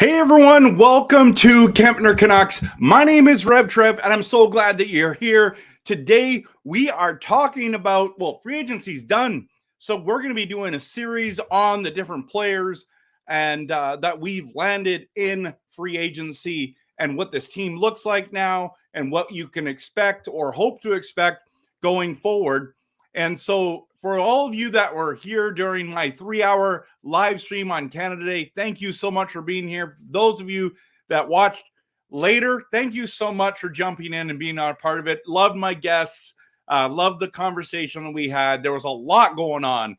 Hey everyone, welcome to Kempner Canucks. My name is RevTrev, and I'm so glad that you're here. Today, we are talking about, free agency's done. So we're going to be doing a series on the different players and that we've landed in free agency and what this team looks like now and what you can expect or hope to expect going forward. And so for all of you that were here during my 3-hour live stream on Canada Day, thank you so much for being here. For those of you that watched later, thank you so much for jumping in and being a part of it. Loved my guests. Loved the conversation that we had. There was a lot going on.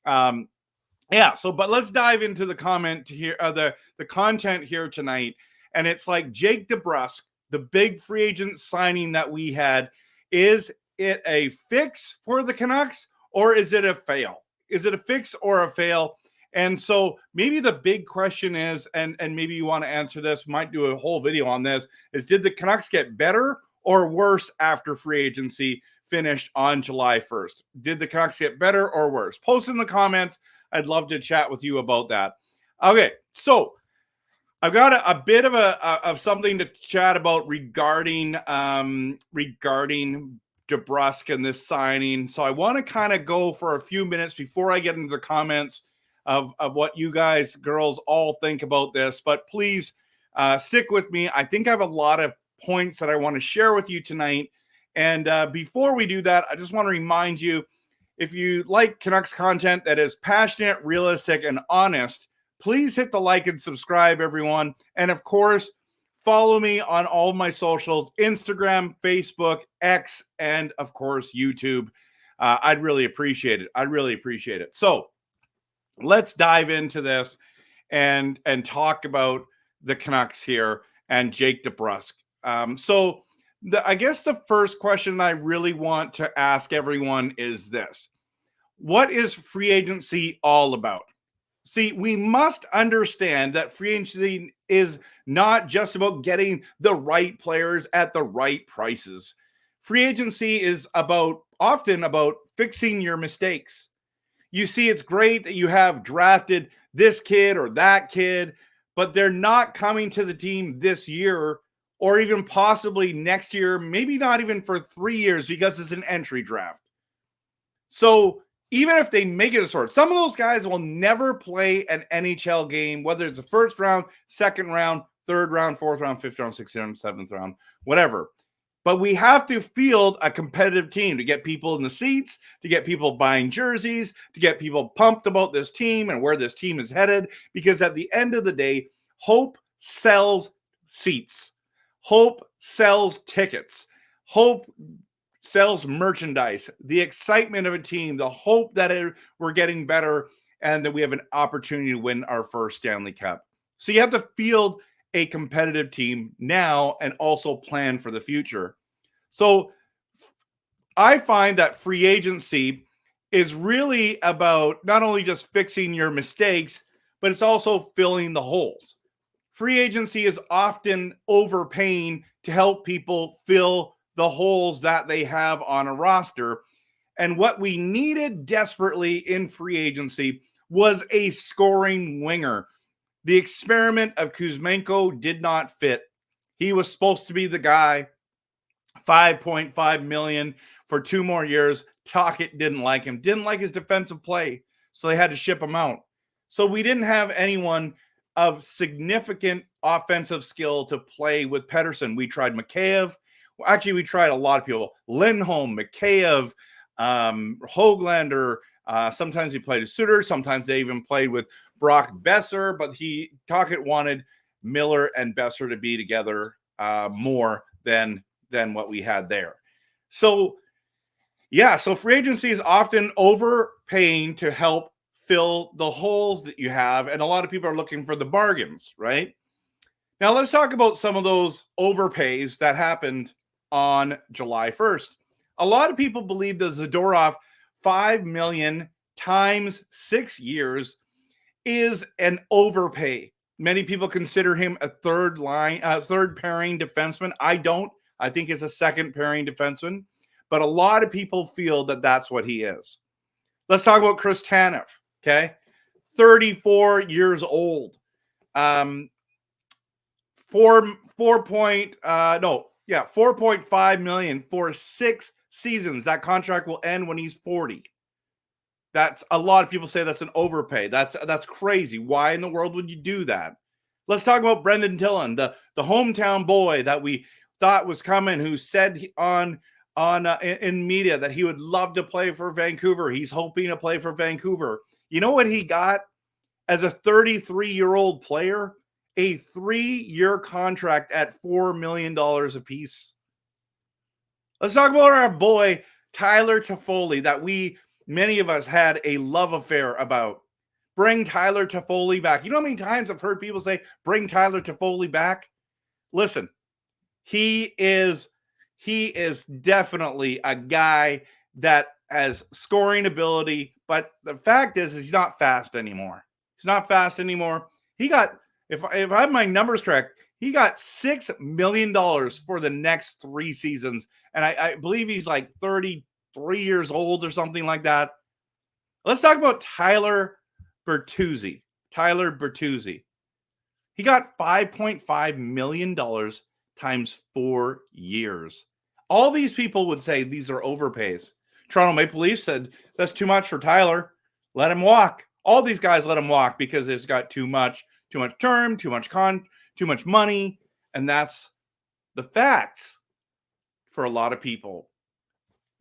But let's dive into the comment here, the content here tonight. And it's like Jake DeBrusk, the big free agent signing that we had. Is it a fix for the Canucks? Or is it a fail? Is it a fix or a fail? And so maybe the big question is, and maybe you want to answer this, might do a whole video on this, is did the Canucks get better or worse after free agency finished on July 1st? Did the Canucks get better or worse? Post in the comments. I'd love to chat with you about that. Okay, so I've got a bit of something to chat about regarding DeBrusk and this signing. So I want to kind of go for a few minutes before I get into the comments of what you guys, girls, all think about this. But please stick with me. I think I have a lot of points that I want to share with you tonight. And before we do that, I just want to remind you, if you like Canucks content that is passionate, realistic, and honest, please hit the like and subscribe, everyone. And of course, follow me on all of my socials, Instagram, Facebook, X, and of course, YouTube. I'd really appreciate it. So let's dive into this and talk about the Canucks here and Jake DeBrusk. I guess the first question I really want to ask everyone is this. What is free agency all about? See, we must understand that free agency is not just about getting the right players at the right prices. Free agency is often about fixing your mistakes. You see, it's great that you have drafted this kid or that kid, but they're not coming to the team this year or even possibly next year, maybe not even for 3 years because it's an entry draft. So even if they make it a sort, some of those guys will never play an NHL game, whether it's the first round, second round, third round, fourth round, fifth round, sixth round, seventh round, whatever. But we have to field a competitive team to get people in the seats, to get people buying jerseys, to get people pumped about this team and where this team is headed. Because at the end of the day, hope sells seats. Hope sells tickets. Hope sells merchandise, the excitement of a team, the hope that we're getting better and that we have an opportunity to win our first Stanley Cup. So you have to field a competitive team now and also plan for the future. So I find that free agency is really about not only just fixing your mistakes, but it's also filling the holes. Free agency is often overpaying to help people fill the holes that they have on a roster. And what we needed desperately in free agency was a scoring winger. The experiment of Kuzmenko did not fit. He was supposed to be the guy, $5.5 million for 2 more years. Tocchet didn't like him, didn't like his defensive play, so they had to ship him out. So we didn't have anyone of significant offensive skill to play with Pettersson. We tried Mikheyev. Actually, we tried a lot of people. Lindholm, Mikheyev, Höglander. Sometimes he played with Suter. Sometimes they even played with Brock Besser. But Tocchet wanted Miller and Besser to be together more than what we had there. So free agency is often overpaying to help fill the holes that you have. And a lot of people are looking for the bargains, right? Now, let's talk about some of those overpays that happened on July 1st. A lot of people believe that Zadorov $5 million times 6 years is an overpay. Many people consider him a third pairing defenseman. I don't. I think he's a second pairing defenseman. But a lot of people feel that that's what he is. Let's talk about Chris Tanev, okay? 34 years old. 4.5 million for 6 seasons. That contract will end when he's 40. That's a lot of people say that's an overpay. That's crazy. Why in the world would you do that? Let's talk about Brendan Dillon, the hometown boy that we thought was coming, who said in media that he would love to play for Vancouver. He's hoping to play for Vancouver. You know what he got as a 33-year-old player? A 3-year contract at $4 million apiece. Let's talk about our boy Tyler Toffoli, that many of us had a love affair about. Bring Tyler Toffoli back. You know how many times I've heard people say, bring Tyler Toffoli back? Listen, he is definitely a guy that has scoring ability, but the fact is he's not fast anymore. He's not fast anymore. He got, if I have my numbers correct, he got $6 million for the next 3 seasons. And I believe he's like 33 years old or something like that. Let's talk about Tyler Bertuzzi. He got $5.5 million times 4 years. All these people would say these are overpays. Toronto Maple Leafs said, that's too much for Tyler. Let him walk. All these guys let him walk because it's got too much term, too much money. And that's the facts for a lot of people.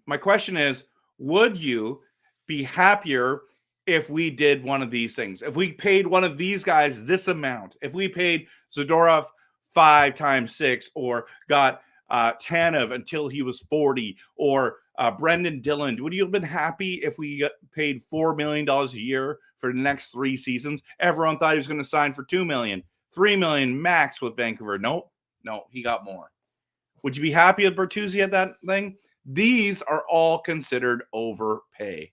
My question is, would you be happier if we did one of these things? If we paid one of these guys this amount, if we paid Zadorov 5 times 6, or got Tanev until he was 40, or Brendan Dillon, would you have been happy if we paid $4 million a year for the next 3 seasons? Everyone thought he was going to sign for $2 million, $3 million max with Vancouver. No, he got more. Would you be happy with Bertuzzi at that thing? These are all considered overpay.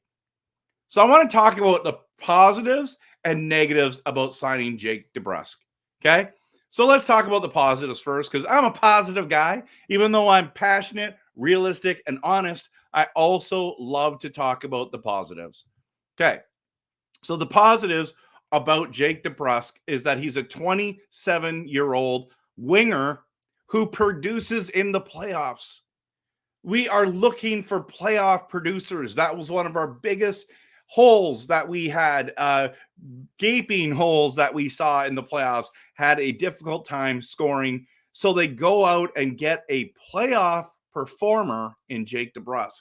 So I want to talk about the positives and negatives about signing Jake DeBrusk. Okay? So let's talk about the positives first, because I'm a positive guy. Even though I'm passionate, realistic, and honest, I also love to talk about the positives. Okay. So the positives about Jake DeBrusk is that he's a 27-year-old winger who produces in the playoffs. We are looking for playoff producers. That was one of our biggest holes that we had, gaping holes that we saw in the playoffs, had a difficult time scoring. So they go out and get a playoff performer in Jake DeBrusk.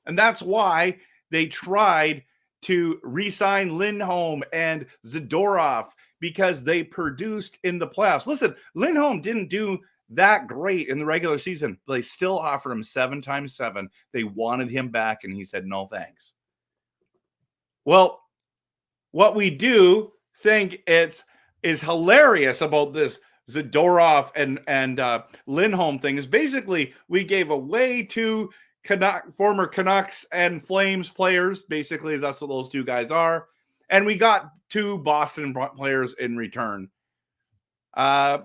And that's why they tried to re-sign Lindholm and Zadorov, because they produced in the playoffs. Listen, Lindholm didn't do that great in the regular season, but they still offered him 7 times 7. They wanted him back, and he said, no, thanks. Well, what we do think is hilarious about this Zadorov and Lindholm thing is basically we gave away 2 former Canucks and Flames players. Basically, that's what those 2 guys are. And we got 2 Boston players in return.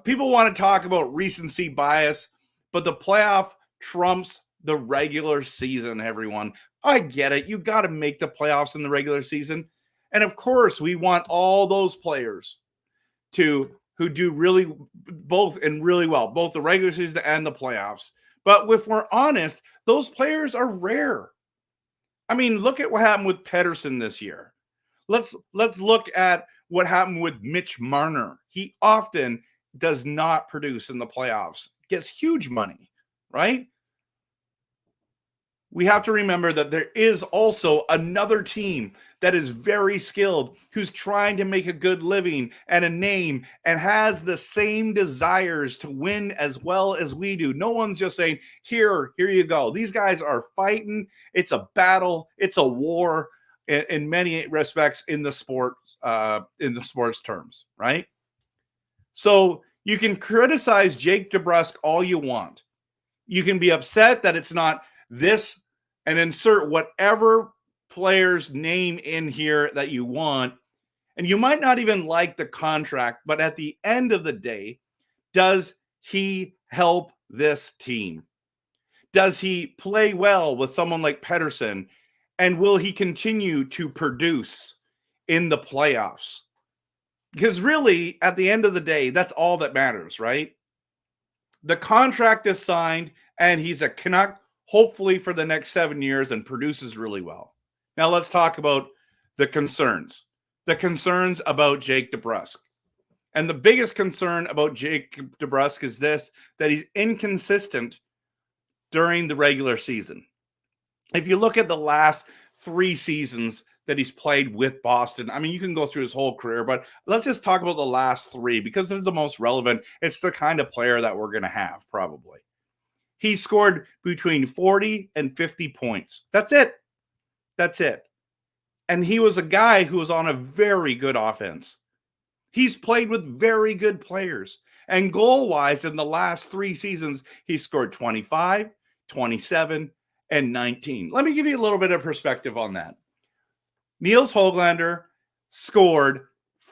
People want to talk about recency bias, but the playoff trumps the regular season, everyone. I get it. You got to make the playoffs in the regular season. And of course, we want all those players who do really well, both the regular season and the playoffs. But if we're honest, those players are rare. I mean, look at what happened with Pettersson this year. Let's look at what happened with Mitch Marner. He often does not produce in the playoffs, gets huge money, right? We have to remember that there is also another team that is very skilled, who's trying to make a good living and a name, and has the same desires to win as well as we do. No one's just saying, here you go. These guys are fighting. It's a battle. It's a war in many respects in the sports terms, right? So you can criticize Jake DeBrusk all you want. You can be upset that it's not this, and insert whatever player's name in here that you want. And you might not even like the contract, but at the end of the day, does he help this team? Does he play well with someone like Pettersson? And will he continue to produce in the playoffs? Because really, at the end of the day, that's all that matters, right? The contract is signed, and he's a Canuck, hopefully for the next 7 years, and produces really well. Now let's talk about the concerns. The concerns about Jake DeBrusk. And the biggest concern about Jake DeBrusk is this, that he's inconsistent during the regular season. If you look at the last 3 seasons that he's played with Boston, I mean, you can go through his whole career, but let's just talk about the last 3 because they're the most relevant. It's the kind of player that we're going to have probably. He scored between 40 and 50 points. That's it. That's it. And he was a guy who was on a very good offense. He's played with very good players. And goal-wise, in the last 3 seasons, he scored 25, 27, and 19. Let me give you a little bit of perspective on that. Niels Höglander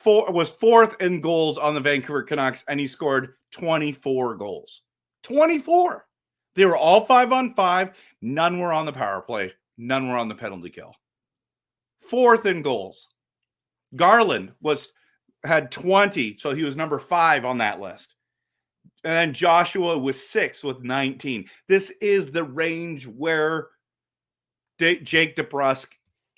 was 4th in goals on the Vancouver Canucks, and he scored 24 goals. 24. They were all 5-on-5. None were on the power play. None were on the penalty kill. 4th in goals. Garland had 20, so he was number 5 on that list. And then Joshua was 6th with 19. This is the range where Jake DeBrusk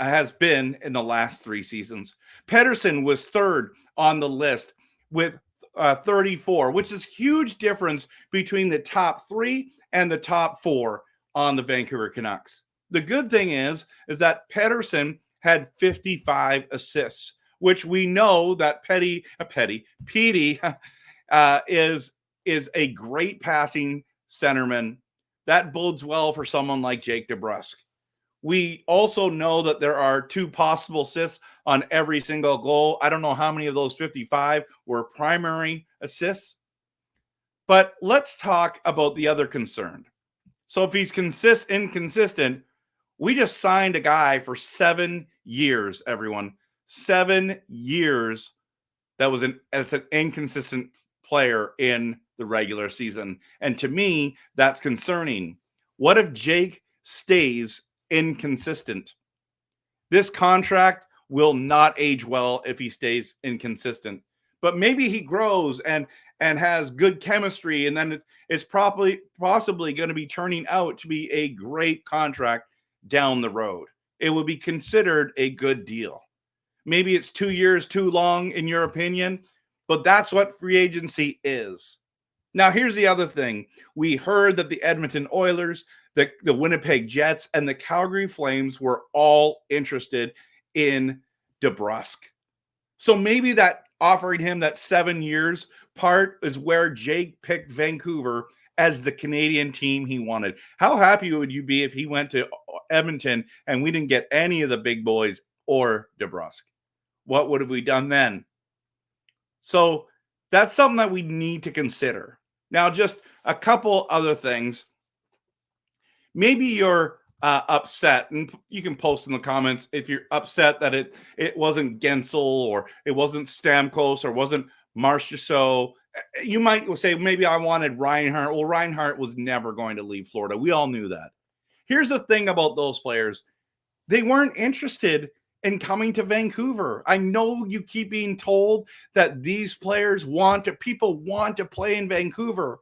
has been in the last 3 seasons. Pettersson was 3rd on the list with 34, which is huge difference between the top 3 and the top 4 on the Vancouver Canucks. The good thing is that Pettersson had 55 assists, which we know that Petey is a great passing centerman. That bodes well for someone like Jake DeBrusk. We also know that there are 2 possible assists on every single goal. I don't know how many of those 55 were primary assists. But let's talk about the other concern. So if he's inconsistent, we just signed a guy for 7 years, everyone. 7 years as an inconsistent player in the regular season. And to me, that's concerning. What if Jake stays inconsistent? This contract will not age well if he stays inconsistent. But maybe he grows and has good chemistry, and then it's possibly going to be turning out to be a great contract down the road. It would be considered a good deal. Maybe it's 2 years too long in your opinion, but that's what free agency is. Now, here's the other thing. We heard that the Edmonton Oilers, the Winnipeg Jets, and the Calgary Flames were all interested in DeBrusk. So maybe that offering him that 7 years part is where Jake picked Vancouver as the Canadian team he wanted. How happy would you be if he went to Edmonton and we didn't get any of the big boys or DeBrusk? What would have we done then? So that's something that we need to consider. Now, just a couple other things. Maybe you're upset, and you can post in the comments if you're upset that it wasn't Gensel or it wasn't Stamkos or wasn't Marchessault. You might say, maybe I wanted Reinhart. Well, Reinhart was never going to leave Florida. We all knew that. Here's the thing about those players. They weren't interested in coming to Vancouver. I know you keep being told that these players people want to play in Vancouver.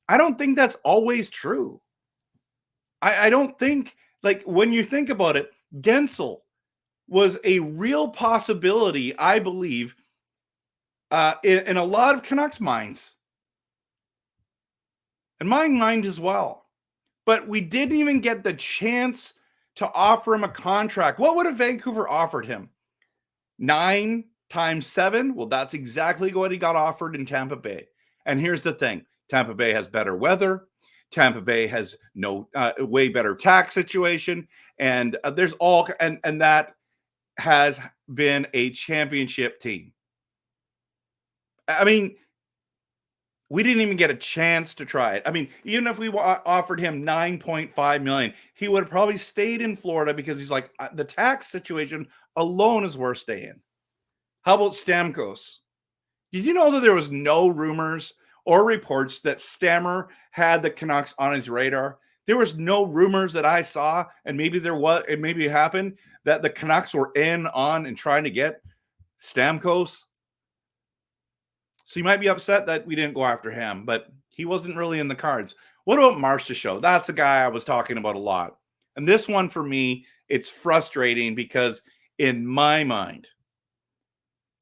I don't think that's always true. I don't think, like, when you think about it, Gensel was a real possibility, I believe, in a lot of Canucks minds. And my mind as well. But we didn't even get the chance to offer him a contract. What would have Vancouver offered him? 9 times 7? Well, that's exactly what he got offered in Tampa Bay. And here's the thing. Tampa Bay has better weather. Tampa Bay has way better tax situation. And there's all, and that has been a championship team. I mean, we didn't even get a chance to try it. I mean, even if we offered him $9.5 million, he would have probably stayed in Florida because he's like, the tax situation alone is worth staying. How about Stamkos? Did you know that there was no rumors or reports that Stammer had the Canucks on his radar? There was no rumors that I saw, and maybe there was, it maybe happened, that the Canucks were in on and trying to get Stamkos. So you might be upset that we didn't go after him, but He wasn't really in the cards. What about Marchessault? That's the guy I was talking about a lot. And this one for me, it's frustrating because in my mind,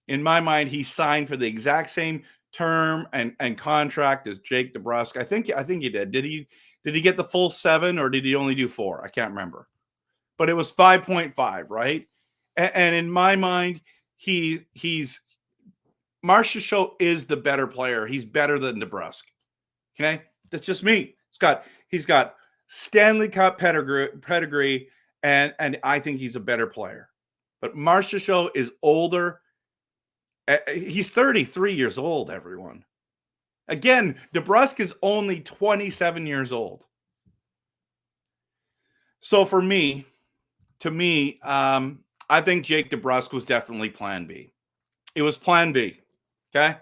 he signed for the exact same term and contract as Jake DeBrusk. I think he did. Did he get the full 7 or did he only do 4? I can't remember. But it was 5.5, right? And in my mind, he's Marchessault is the better player. He's better than DeBrusk. Okay, that's just me. He's got Stanley Cup pedigree, and I think he's a better player. But Marchessault is older. He's 33 years old, everyone. Again, DeBrusk is only 27 years old. So for me, I think Jake DeBrusk was definitely plan B. It was plan B. Okay.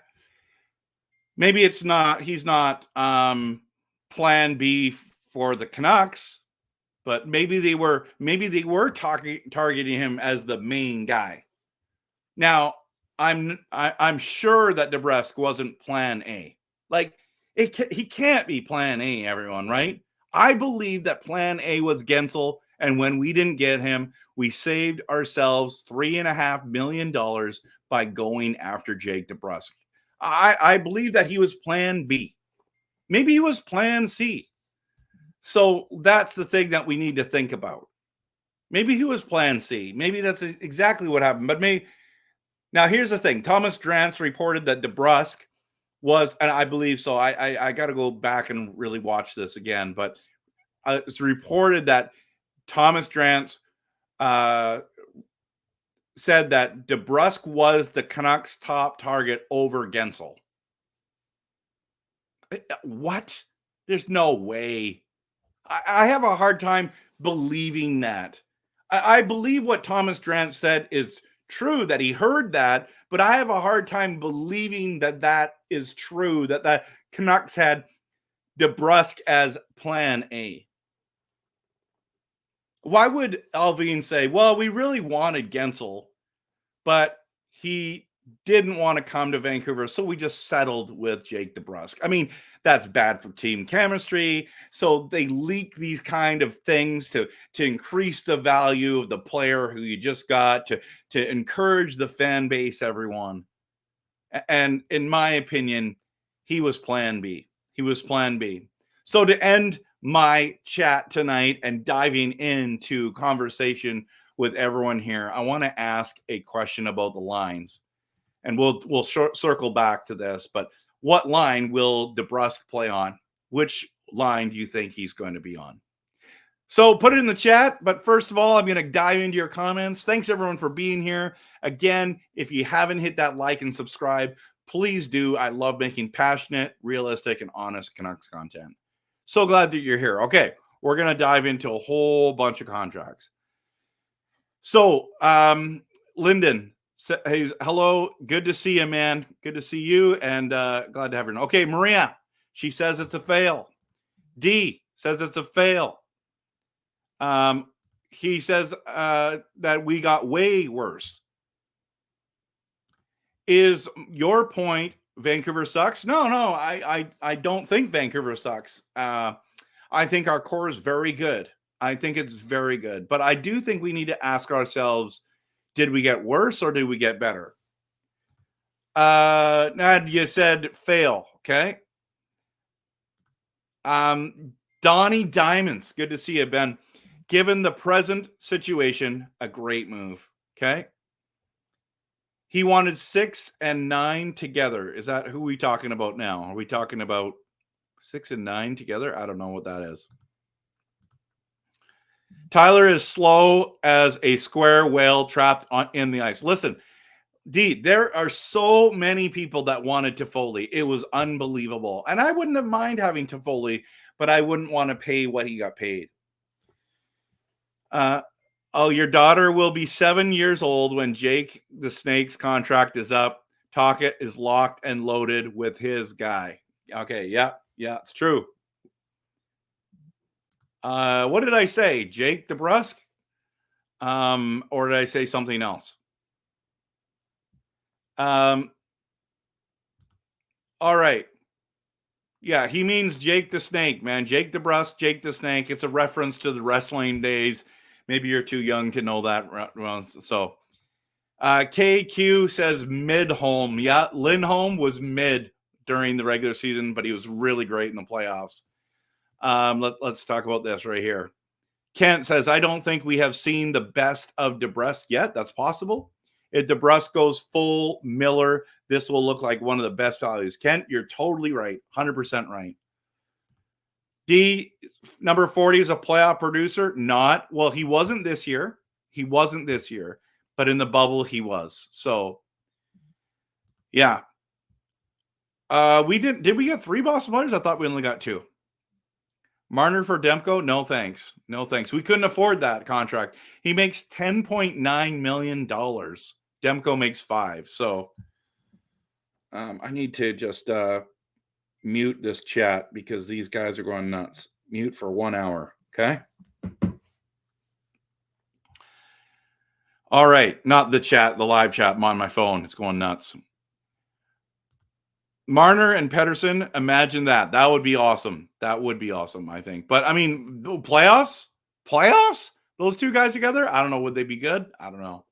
Maybe he's not plan B for the Canucks, but maybe they were targeting him as the main guy. Now, I'm sure that DeBrusk wasn't plan A. Like he can't be plan A, everyone, right? I believe that plan A was Gensel, and when we didn't get him, we saved ourselves $3.5 million by going after Jake DeBrusk. I believe that he was plan B. Maybe he was plan C. So that's the thing that we need to think about. Maybe he was plan C. Maybe that's exactly what happened. But now here's the thing. Thomas Drance reported that DeBrusk was, and I believe so. I got to go back and really watch this again. But it's reported that Thomas Drance said that DeBrusk was the Canucks' top target over Gensel. What? There's no way. I have a hard time believing that. I believe what Thomas Drance said is true, that he heard that, but I have a hard time believing that that is true, that the Canucks had DeBrusk as plan A. Why would Alvin say, well, we really wanted Gensel, but he didn't want to come to Vancouver, so we just settled with Jake DeBrusk? I mean, that's bad for team chemistry. So they leak these kind of things to increase the value of the player who you just got, to encourage the fan base, everyone. And in my opinion, he was plan B. He was plan B. So to end my chat tonight and diving into conversation with everyone here, I want to ask a question about the lines, and we'll circle back to this. But what line will DeBrusk play on? Which line do you think he's going to be on? So put it in the chat. But first of all, I'm going to dive into your comments. Thanks everyone for being here. Again, if you haven't hit that like and subscribe, please do. I love making passionate, realistic, and honest Canucks content. So glad that you're here. Okay, we're going to dive into a whole bunch of contracts. So, Lyndon, hey, hello. Good to see you, man. Good to see you, and glad to have you. Okay, Maria, she says it's a fail. D says it's a fail. He says that we got way worse. Is your point Vancouver sucks? No, I don't think Vancouver sucks. I think our core is very good. I think it's very good. But I do think we need to ask ourselves, did we get worse or did we get better? Nad, you said fail, okay? Donnie Diamonds, good to see you, Ben. Given the present situation, a great move, okay? He wanted 6 and 9 together. Is that who we talking about now? Are we talking about 6 and 9 together? I don't know what that is. Tyler is slow as a square whale trapped in the ice. Listen, D, there are so many people that wanted Toffoli. It was unbelievable. And I wouldn't have mind having Toffoli, but I wouldn't want to pay what he got paid. Oh, your daughter will be 7 years old when Jake the Snake's contract is up. Tocchet is locked and loaded with his guy. Okay, yeah, it's true. What did I say? Jake DeBrusk? Or did I say something else? All right. Yeah, he means Jake the Snake, man. Jake DeBrusk, Jake the Snake. It's a reference to the wrestling days. Maybe you're too young to know that. So KQ says Midholm. Yeah, Lindholm was mid during the regular season, but he was really great in the playoffs. Let's talk about this right here. Kent says, I don't think we have seen the best of DeBrusk yet. That's possible. If DeBrusk goes full Miller, this will look like one of the best values. Kent, you're totally right. 100% right. D, number 40 is a playoff producer. Not. Well, he wasn't this year. He wasn't this year. But in the bubble, he was. So, yeah. Did we get 3 Boston players? I thought we only got 2. Marner for Demko? No, thanks. No, thanks. We couldn't afford that contract. He makes $10.9 million. Demko makes 5. So I need to just mute this chat because these guys are going nuts. Mute for 1 hour. Okay. All right. Not the chat, the live chat. I'm on my phone. It's going nuts. Marner and Pettersson, imagine that. That would be awesome. That would be awesome, I think. But, I mean, playoffs? Playoffs? Those 2 guys together? I don't know. Would they be good? I don't know.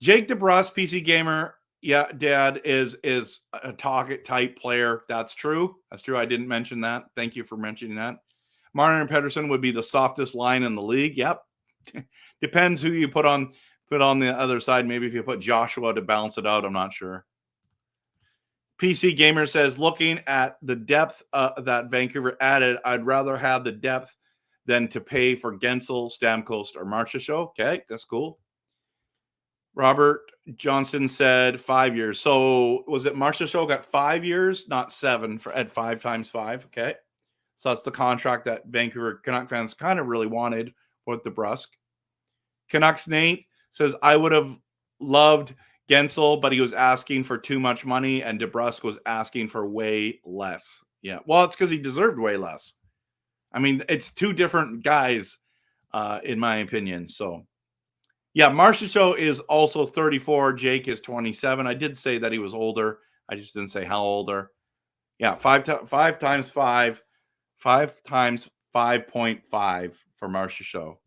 Jake DeBrusk, PC Gamer, yeah, Dad, is a target type player. That's true. That's true. I didn't mention that. Thank you for mentioning that. Marner and Pettersson would be the softest line in the league. Yep. Depends who you put on the other side. Maybe if you put Joshua to balance it out, I'm not sure. PC Gamer says, looking at the depth that Vancouver added, I'd rather have the depth than to pay for Gensel, Stamkos, or Marchessault. Okay, that's cool. Robert Johnson said 5 years. So was it Marchessault got 5 years, not 7 at 5 times 5? Okay. So that's the contract that Vancouver Canuck fans kind of really wanted with DeBrusk. Canucks Nate says, I would have loved Gensel, but he was asking for too much money, and DeBrusk was asking for way less. Yeah, well, it's because he deserved way less. I mean, it's 2 different guys, in my opinion. So, yeah, Marchessault is also 34. Jake is 27. I did say that he was older. I just didn't say how older. Yeah, 5 times 5. 5 times 5.5 for Marchessault.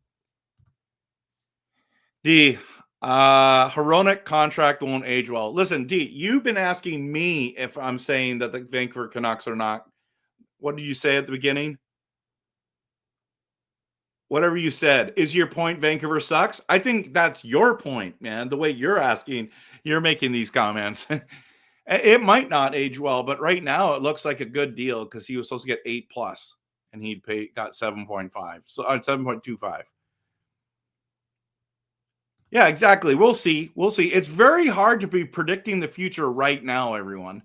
D, Hronek contract won't age well. Listen, D, you've been asking me if I'm saying that the Vancouver Canucks are not. What did you say at the beginning? Whatever you said. Is your point Vancouver sucks? I think that's your point, man. The way you're asking, you're making these comments. It might not age well, but right now it looks like a good deal because he was supposed to get 8+, and got 7.5, so 7.25. Yeah, exactly. We'll see. We'll see. It's very hard to be predicting the future right now, everyone.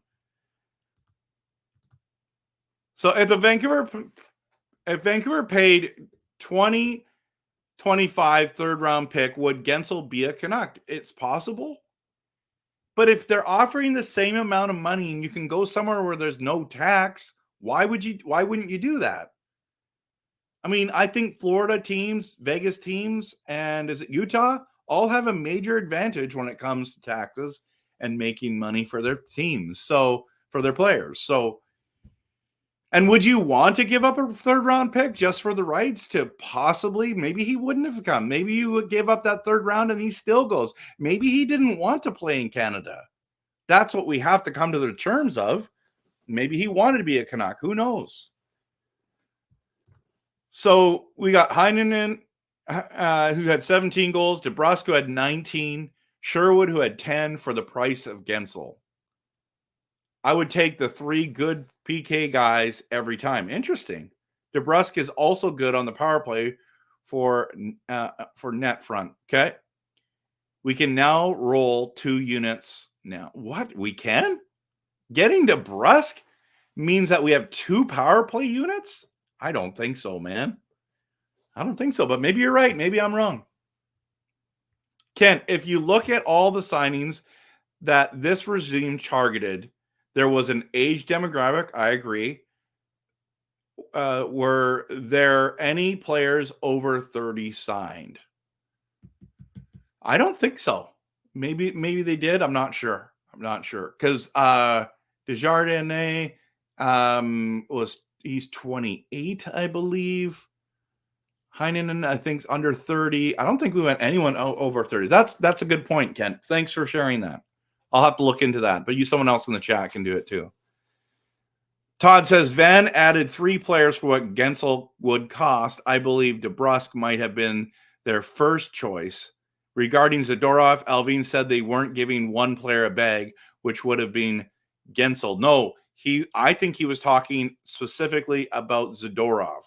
So if Vancouver paid 2025 third round pick, would Gensel be a Canuck? It's possible. But if they're offering the same amount of money and you can go somewhere where there's no tax, why wouldn't you do that? I mean, I think Florida teams, Vegas teams, and is it Utah, all have a major advantage when it comes to taxes and making money for their teams. So for their players. So, and would you want to give up a third round pick just for the rights to possibly, maybe he wouldn't have come. Maybe you would give up that third round and he still goes. Maybe he didn't want to play in Canada. That's what we have to come to the terms of. Maybe he wanted to be a Canuck. Who knows? So we got Heinonen, who had 17 goals, DeBrusk, who had 19, Sherwood, who had 10 for the price of Gensel. I would take the 3 good PK guys every time. Interesting. DeBrusk is also good on the power play for net front. Okay. We can now roll 2 units now. What? We can? Getting DeBrusk means that we have 2 power play units? I don't think so, man. I don't think so, but maybe you're right. Maybe I'm wrong. Ken, if you look at all the signings that this regime targeted, there was an age demographic. I agree. Were there any players over 30 signed? I don't think so. Maybe they did. I'm not sure. Because Desjardins, He's 28, I believe. Heinen, I think, is under 30. I don't think we went anyone over 30. That's a good point, Kent. Thanks for sharing that. I'll have to look into that, but someone else in the chat can do it too. Todd says Van added 3 players for what Gensel would cost. I believe DeBrusk might have been their first choice. Regarding Zadorov, Alvin said they weren't giving one player a bag, which would have been Gensel. No, I think he was talking specifically about Zadorov.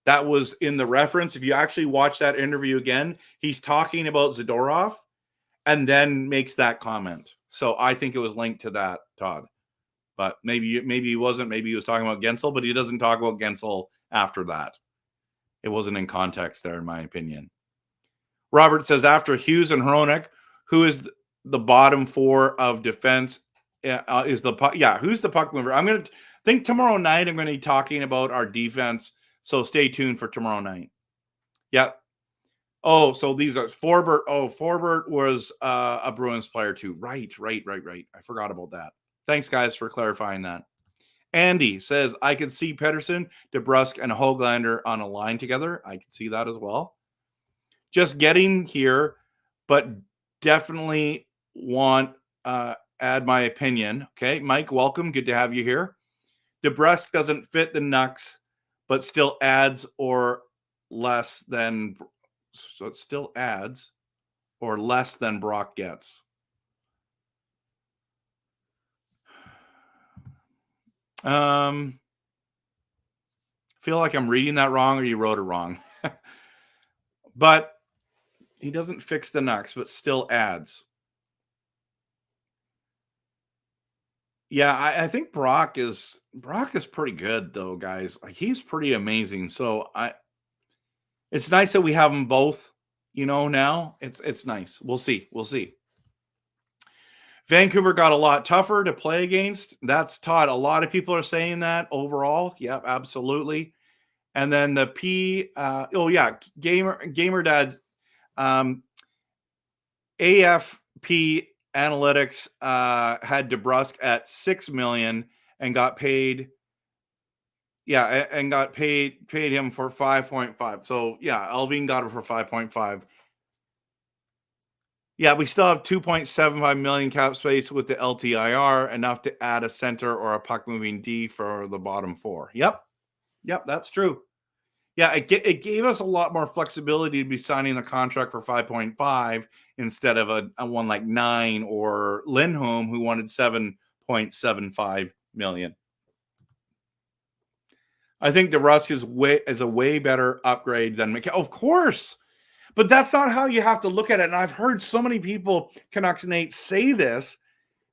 That was in the reference. If you actually watch that interview again, he's talking about Zadorov and then makes that comment. So I think it was linked to that, Todd. But maybe he wasn't. Maybe he was talking about Gensel, but he doesn't talk about Gensel after that. It wasn't in context there, in my opinion. Robert says, after Hughes and Hronek, who is the bottom 4 of defense? Is the puck? Yeah, who's the puck mover? I'm going to think tomorrow night I'm going to be talking about our defense. So stay tuned for tomorrow night. Yeah. Oh, so these are Forbert. Oh, Forbert was a Bruins player too. Right. I forgot about that. Thanks, guys, for clarifying that. Andy says, I could see Pettersson, DeBrusk, and Höglander on a line together. I could see that as well. Just getting here, but definitely want add my opinion. Okay, Mike, welcome. Good to have you here. DeBrusk doesn't fit the Nucks, but still adds or less than. So it still adds or less than Brock gets. Feel like I'm reading that wrong, or you wrote it wrong. But he doesn't fix the Nucks, but still adds. Yeah, I think Brock is pretty good though, guys. Like, he's pretty amazing. So it's nice that we have them both. Now it's nice. We'll see. Vancouver got a lot tougher to play against. That's Todd. A lot of people are saying that overall. Yep, absolutely. And then the Gamer Dad, AFP Analytics had DeBrusk at $6 million and got paid. Yeah, and got paid him for 5.5. So yeah, Alvin got him for 5.5. Yeah, we still have 2.75 million cap space with the LTIR, enough to add a center or a puck moving D for the bottom 4. Yep, that's true. Yeah, it gave us a lot more flexibility to be signing the contract for 5.5 instead of a one like 9 or Lindholm, who wanted 7.75 million. I think DeBrusk is a way better upgrade than McKay. Of course. But that's not how you have to look at it. And I've heard so many people, Canucks Nate, say this,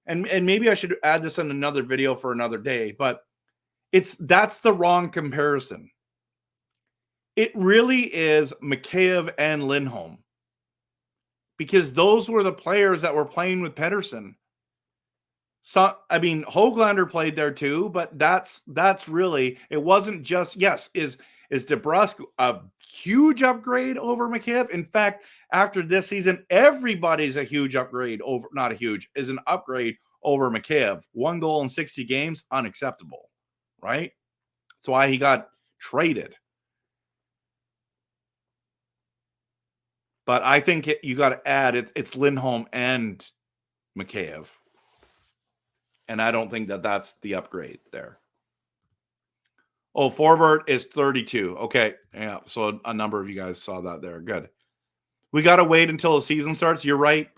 and maybe I should add this in another video for another day, but that's the wrong comparison. It really is Mikheyev and Lindholm, because those were the players that were playing with Pettersson. So, I mean, Höglander played there too, but that's really, it wasn't just, yes, is DeBrusk a huge upgrade over Mikheyev? In fact, after this season, everybody's a huge upgrade over, not a huge, is an upgrade over Mikheyev. 1 goal in 60 games, unacceptable, right? That's why he got traded. But I think you got to add it's Lindholm and Mikheyev. And I don't think that's the upgrade there. Oh, Forbert is 32. Okay. Yeah. So a number of you guys saw that there. Good. We got to wait until the season starts. You're right.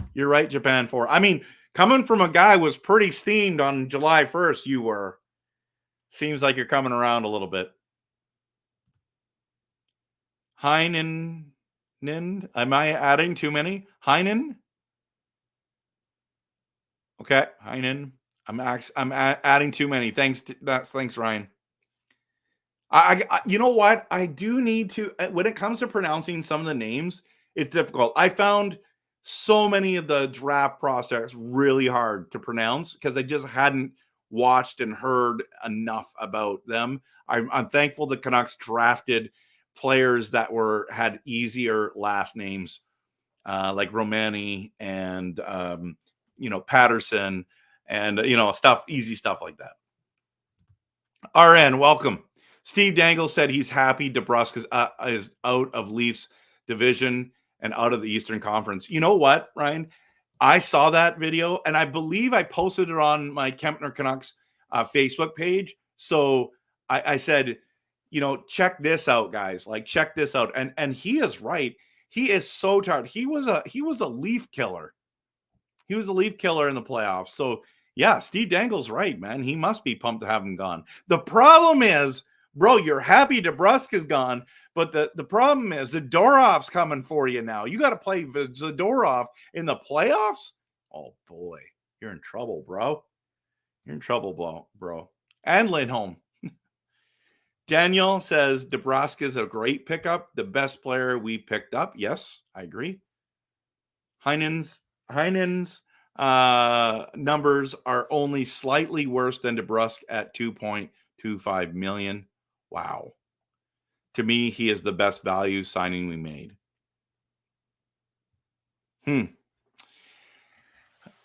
Japan 4. I mean, coming from a guy who was pretty steamed on July 1st, you were. Seems like you're coming around a little bit. Heinen. Am I adding too many? Heinen? Okay. Heinen. I'm adding too many. Thanks, Ryan. I you know what? I do need to, when it comes to pronouncing some of the names, it's difficult. I found so many of the draft prospects really hard to pronounce because I just hadn't watched and heard enough about them. I'm thankful the Canucks drafted players that had easier last names, like Romani and Patterson and easy stuff like that. RN, welcome. Steve Dangle said he's happy DeBrusk is out of Leafs division and out of the Eastern Conference. You know what, Ryan? I saw that video, and I believe I posted it on my Kempner Canucks Facebook page. So I said, check this out, guys. Like, check this out. And he is right. He is so tired. He was a Leaf killer. He was a Leaf killer in the playoffs. So yeah, Steve Dangle's right, man. He must be pumped to have him gone. The problem is, bro, you're happy DeBrusk is gone, but the problem is Zadorov's coming for you now. You got to play Zadorov in the playoffs. Oh boy, you're in trouble, bro. You're in trouble, bro. And Lindholm. Daniel says DeBrusk is a great pickup, the best player we picked up. Yes, I agree. Heinen's numbers are only slightly worse than DeBrusk at $2.25 million. Wow. To me, he is the best value signing we made. You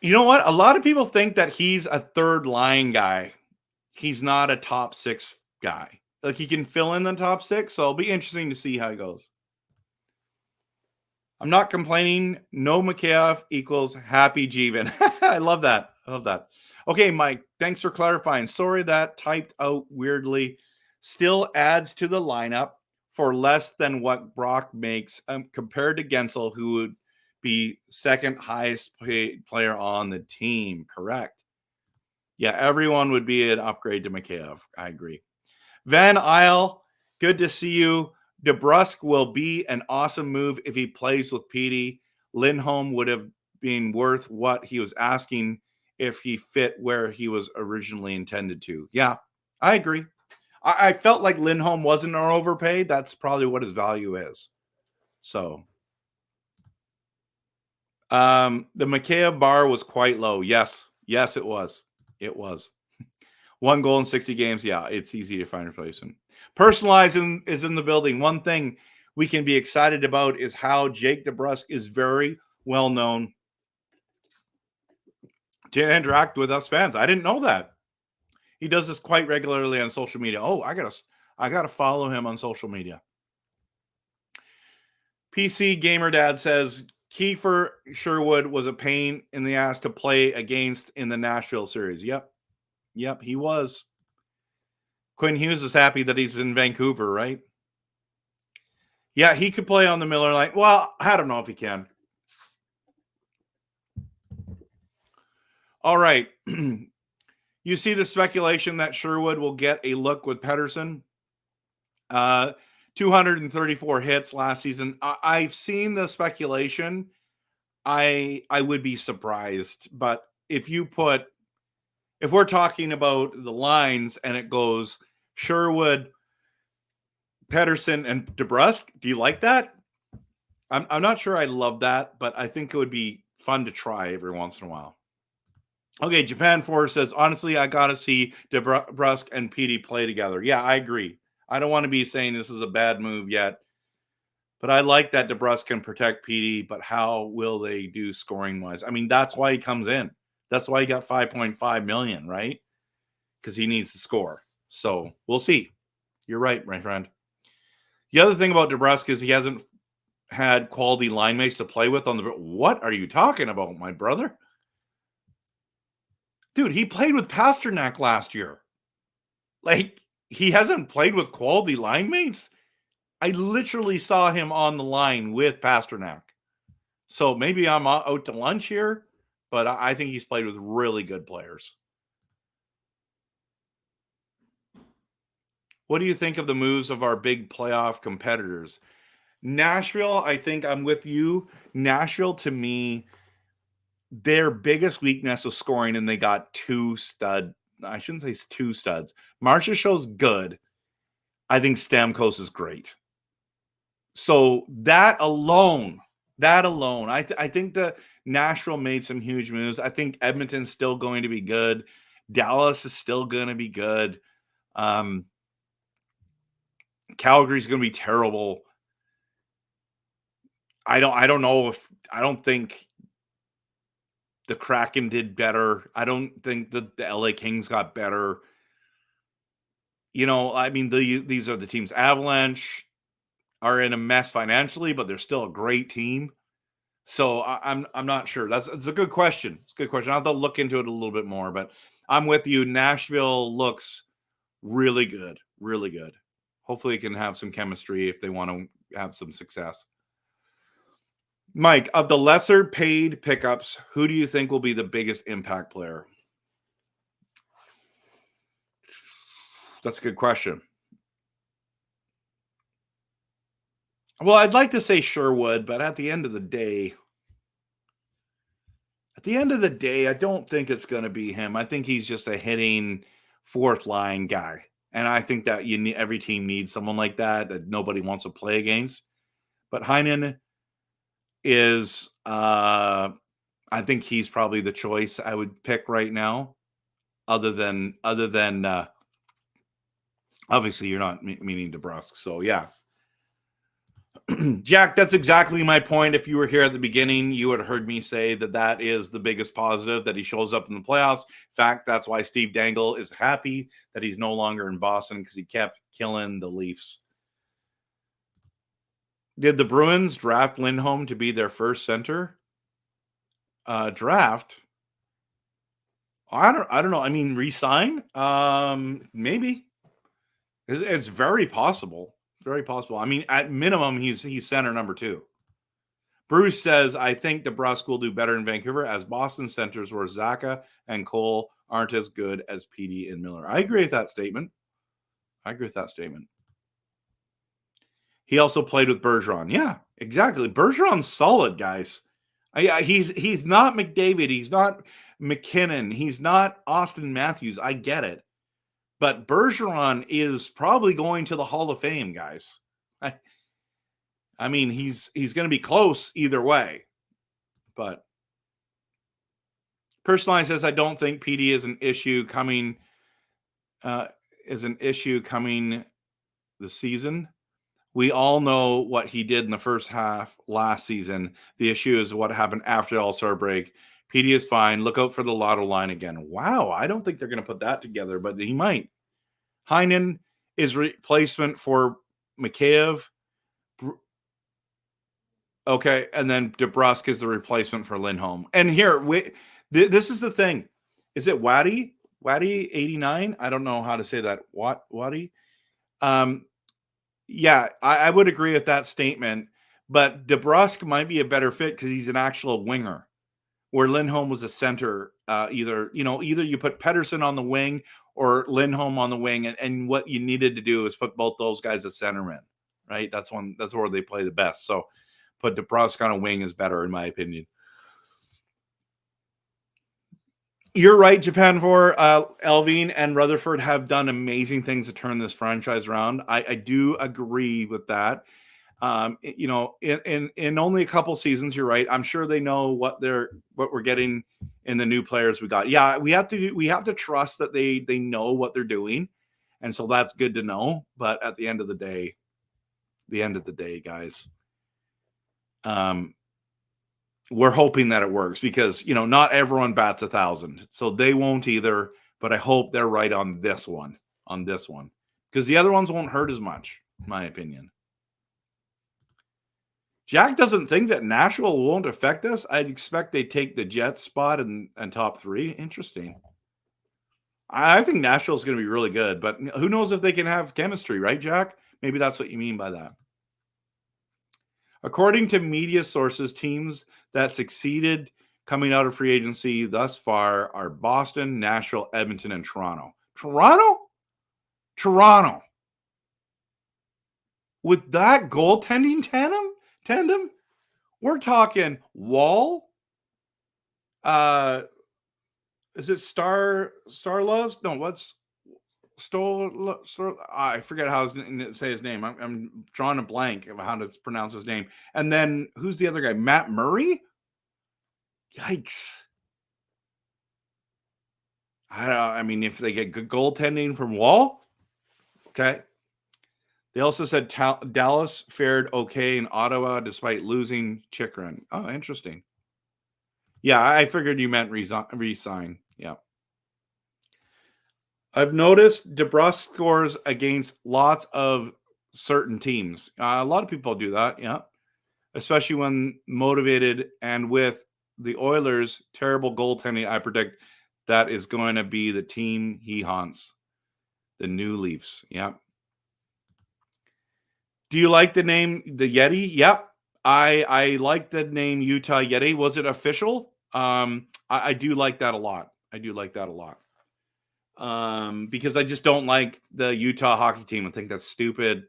know what? A lot of people think that he's a third line guy. He's not a top six guy. Like, he can fill in the top six, so it'll be interesting to see how he goes. I'm not complaining. No Mikheyev equals happy Jeevan. I love that. Okay, Mike, thanks for clarifying. Sorry that typed out weirdly. Still adds to the lineup for less than what Brock makes compared to Gensel, who would be second highest paid player on the team. Correct. Yeah, everyone would be an upgrade to Mikheyev. I agree. Van Isle, good to see you. DeBrusk will be an awesome move if he plays with Petey. Lindholm would have been worth what he was asking if he fit where he was originally intended to. Yeah, I agree. I felt like Lindholm wasn't overpaid. That's probably what his value is. So, the Mikheyev bar was quite low. Yes, it was. It was. 1 goal in 60 games. Yeah, it's easy to find a replacement. Personalizing is in the building. One thing we can be excited about is how Jake DeBrusk is very well known to interact with us fans. I didn't know that. He does this quite regularly on social media. Oh, I gotta follow him on social media. PC Gamer Dad says Kiefer Sherwood was a pain in the ass to play against in the Nashville series. Yep, he was. Quinn Hughes is happy that he's in Vancouver, right? Yeah, he could play on the Miller line. Well, I don't know if he can. All right. You see the speculation that Sherwood will get a look with Pettersson. 234 hits last season. I've seen the speculation. I would be surprised, but if we're talking about the lines and it goes Sherwood, Pettersson, and DeBrusk, do you like that? I'm not sure I love that, but I think it would be fun to try every once in a while. Okay, Japan Force says, honestly, I got to see DeBrusk and Petey play together. Yeah, I agree. I don't want to be saying this is a bad move yet, but I like that DeBrusk can protect Petey, but how will they do scoring-wise? I mean, that's why he comes in. That's why he got $5.5 million, right? Because he needs to score. So we'll see. You're right, my friend. The other thing about DeBrusk is he hasn't had quality line mates to play with on the. What are you talking about, my brother? Dude, he played with Pasternak last year. Like, he hasn't played with quality line mates. I literally saw him on the line with Pasternak. So maybe I'm out to lunch here, but I think he's played with really good players. What do you think of the moves of our big playoff competitors? Nashville, I think I'm with you. Nashville, to me, their biggest weakness was scoring, and they got I shouldn't say two studs. Marcia Show's good. I think Stamkos is great. So that alone, I think that Nashville made some huge moves. I think Edmonton's still going to be good. Dallas is still going to be good. Calgary's going to be terrible. I don't think the Kraken did better. I don't think that the LA Kings got better. I mean, these are the teams. Avalanche are in a mess financially, but they're still a great team. So I'm not sure. It's a good question. It's a good question. I'll have to look into it a little bit more, but I'm with you. Nashville looks really good, really good. Hopefully, it can have some chemistry if they want to have some success. Mike, of the lesser paid pickups, who do you think will be the biggest impact player? That's a good question. Well, I'd like to say Sherwood, but at the end of the day, I don't think it's going to be him. I think he's just a hitting fourth line guy. And I think that every team needs someone like that nobody wants to play against. But Heinen is, I think he's probably the choice I would pick right now. Other than, obviously you're not meaning DeBrusk. So yeah. Jack, that's exactly my point. If you were here at the beginning, you would have heard me say that is the biggest positive, that he shows up in the playoffs. In fact, that's why Steve Dangle is happy that he's no longer in Boston, because he kept killing the Leafs. Did the Bruins draft Lindholm to be their first center? Draft? I don't know. I mean, resign? Maybe. It's very possible. Very possible. I mean, at minimum, he's center number 2. Bruce says, I think DeBrusk will do better in Vancouver, as Boston centers where Zaka and Cole aren't as good as PD and Miller. I agree with that statement. He also played with Bergeron. Yeah, exactly. Bergeron's solid, guys. He's not McDavid. He's not McKinnon. He's not Austin Matthews. I get it. But Bergeron is probably going to the Hall of Fame, guys. I mean, he's going to be close either way. But Personalized says, I don't think PD is an issue coming this season. We all know what he did in the first half last season. The issue is what happened after the All-Star break. PD is fine. Look out for the lotto line again. Wow, I don't think they're going to put that together, but he might. Heinen is replacement for Mikheyev. Okay, and then DeBrusk is the replacement for Lindholm. And here, this is the thing. Is it Waddy? Waddy 89? I don't know how to say that. Waddy? Yeah, I would agree with that statement. But DeBrusk might be a better fit because he's an actual winger, where Lindholm was a center. Either you put Pettersson on the wing or Lindholm on the wing, and what you needed to do is put both those guys at centerman, right? That's where they play the best. So put DeBrusk on a wing is better, in my opinion. You're right, Japan for Elvin and Rutherford have done amazing things to turn this franchise around. I do agree with that. In only a couple seasons, you're right. I'm sure they know what we're getting in the new players we got. Yeah, we have to trust that they know what they're doing, and so that's good to know. But at the end of the day, guys, we're hoping that it works, because not everyone bats 1,000, so they won't either. But I hope they're right on this one, because the other ones won't hurt as much, in my opinion. Jack doesn't think that Nashville won't affect us. I'd expect they take the Jets spot and top 3. Interesting. I think Nashville's going to be really good, but who knows if they can have chemistry, right, Jack? Maybe that's what you mean by that. According to media sources, teams that succeeded coming out of free agency thus far are Boston, Nashville, Edmonton, and Toronto. Toronto. With that goaltending tandem, we're talking Wall. Is it Star Loves? No, what's Star? I forget how to say his name. I'm drawing a blank of how to pronounce his name. And then who's the other guy? Matt Murray. Yikes! I mean, if they get good goaltending from Wall, okay. They also said Dallas fared okay in Ottawa despite losing Chikrin. Oh, interesting. Yeah, I figured you meant resign. Yeah. I've noticed DeBrusk scores against lots of certain teams. A lot of people do that, yeah, especially when motivated. And with the Oilers' terrible goaltending, I predict that is going to be the team he haunts, the New Leafs. Yeah. Do you like the name the Yeti? Yep. I like the name Utah Yeti. Was it official? I do like that a lot. I do like that a lot. Because I just don't like the Utah hockey team. I think that's stupid.